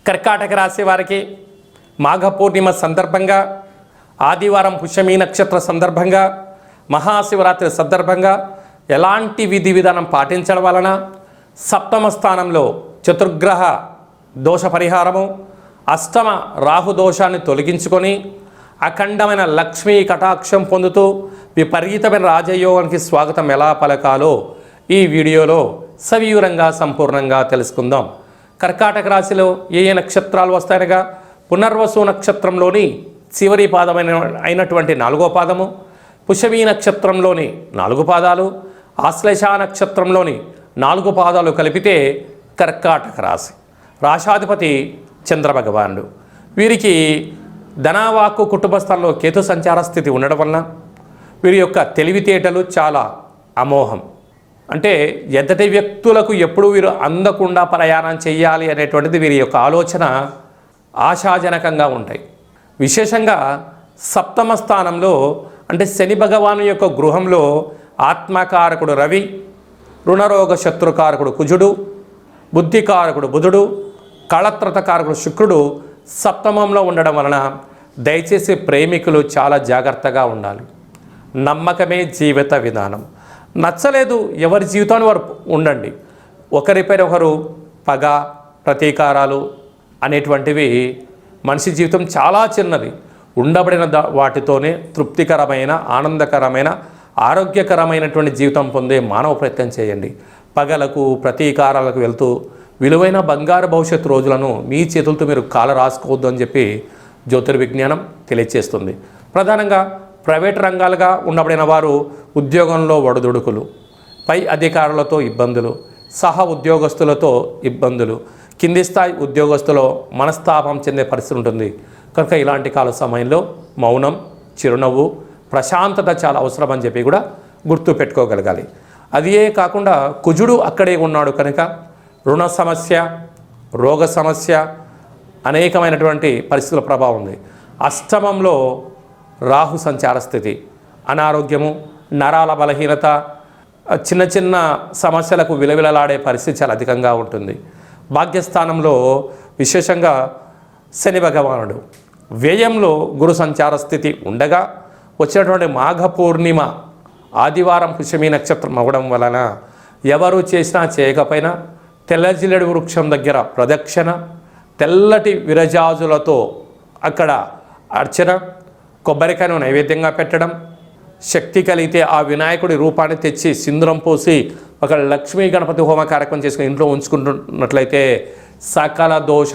కర్కాటక రాశి వారికి మాఘ పూర్ణిమ సందర్భంగా, ఆదివారం పుష్యమీ నక్షత్ర సందర్భంగా, మహాశివరాత్రి సందర్భంగా ఎలాంటి విధి విధానం పాటించడం వలన సప్తమ స్థానంలో చతుర్గ్రహ దోష పరిహారము, అష్టమ రాహు దోషాన్ని తొలగించుకొని అఖండమైన లక్ష్మీ కటాక్షం పొందుతూ విపరీతమైన రాజయోగానికి స్వాగతం ఎలా పలకాలో ఈ వీడియోలో సవివరంగా సంపూర్ణంగా తెలుసుకుందాం. కర్కాటక రాశిలో ఏ ఏ నక్షత్రాలు వస్తాయనగా పునర్వసు నక్షత్రంలోని చివరి అయినటువంటి 4వ పాదము, పుష్యమీ నక్షత్రంలోని 4 పాదాలు, ఆశ్లేష నక్షత్రంలోని 4 పాదాలు కలిపితే కర్కాటక రాశి. రాశాధిపతి చంద్రభగవానుడు. వీరికి ధనవాక్కు కుటుంబ స్థలంలో కేతు సంచార స్థితి ఉండడం వలన వీరి యొక్క తెలివితేటలు చాలా అమోఘం. అంటే ఎద్దటి వ్యక్తులకు ఎప్పుడు వీరు అందకుండా ప్రయాణం చేయాలి అనేటువంటిది వీరి యొక్క ఆలోచన ఆశాజనకంగా ఉంటాయి. విశేషంగా సప్తమ స్థానంలో అంటే శని భగవాను యొక్క గృహంలో ఆత్మకారకుడు రవి, రుణరోగ శత్రుకారకుడు కుజుడు, బుద్ధికారకుడు బుధుడు, కళత్రతకారకుడు శుక్రుడు సప్తమంలో ఉండడం వలన దయచేసి ప్రేమికులు చాలా జాగ్రత్తగా ఉండాలి. నమ్మకమే జీవిత విధానం. నచ్చలేదు ఎవరి జీవితాన్ని వారు ఉండండి. ఒకరిపై ఒకరు పగ, ప్రతీకారాలు అనేటువంటివి మనిషి జీవితం చాలా చిన్నది. ఉండబడిన వాటితోనే తృప్తికరమైన, ఆనందకరమైన, ఆరోగ్యకరమైనటువంటి జీవితం పొందే మానవ ప్రయత్నం చేయండి. పగలకు, ప్రతీకారాలకు వెళ్తూ విలువైన బంగారు భవిష్యత్తు రోజులను మీ చేతులతో మీరు కాల రాసుకోవద్దు అని చెప్పి జ్యోతిర్విజ్ఞానం తెలియజేస్తుంది. ప్రధానంగా ప్రైవేట్ రంగాలుగా ఉండబడిన వారు ఉద్యోగంలో ఒడిదుడుకులు, పై అధికారులతో ఇబ్బందులు, సహ ఉద్యోగస్తులతో ఇబ్బందులు, కింది స్థాయి ఉద్యోగస్తులో మనస్తాపం చెందే పరిస్థితి ఉంటుంది. కనుక ఇలాంటి కాల సమయంలో మౌనం, చిరునవ్వు, ప్రశాంతత చాలా అవసరం అని చెప్పి కూడా గుర్తు పెట్టుకోగలగాలి. అదే కాకుండా కుజుడు అక్కడే ఉన్నాడు కనుక రుణ సమస్య, రోగ సమస్య, అనేకమైనటువంటి పరిస్థితుల ప్రభావం ఉంది. అష్టమంలో రాహు సంచార స్థితి, అనారోగ్యము, నరాల బలహీనత, చిన్న చిన్న సమస్యలకు విలవిలలాడే పరిస్థితి చాలా అధికంగా ఉంటుంది. భాగ్యస్థానంలో విశేషంగా శని భగవానుడు, వ్యయంలో గురు సంచార స్థితి ఉండగా వచ్చినటువంటి మాఘ పూర్ణిమ ఆదివారం పుష్యమీ నక్షత్రం అవ్వడం వలన ఎవరు చేసినా చేయకపోయినా తెల్లజిల్లెడు వృక్షం దగ్గర ప్రదక్షిణ, తెల్లటి విరజాజులతో అక్కడ అర్చన, కొబ్బరికాయను నైవేద్యంగా పెట్టడం, శక్తి కలిగితే ఆ వినాయకుడి రూపాన్ని తెచ్చి సింధూరం పోసి ఒక లక్ష్మీ గణపతి హోమ కార్యక్రమం చేసుకుని ఇంట్లో ఉంచుకుంటున్నట్లయితే సకల దోష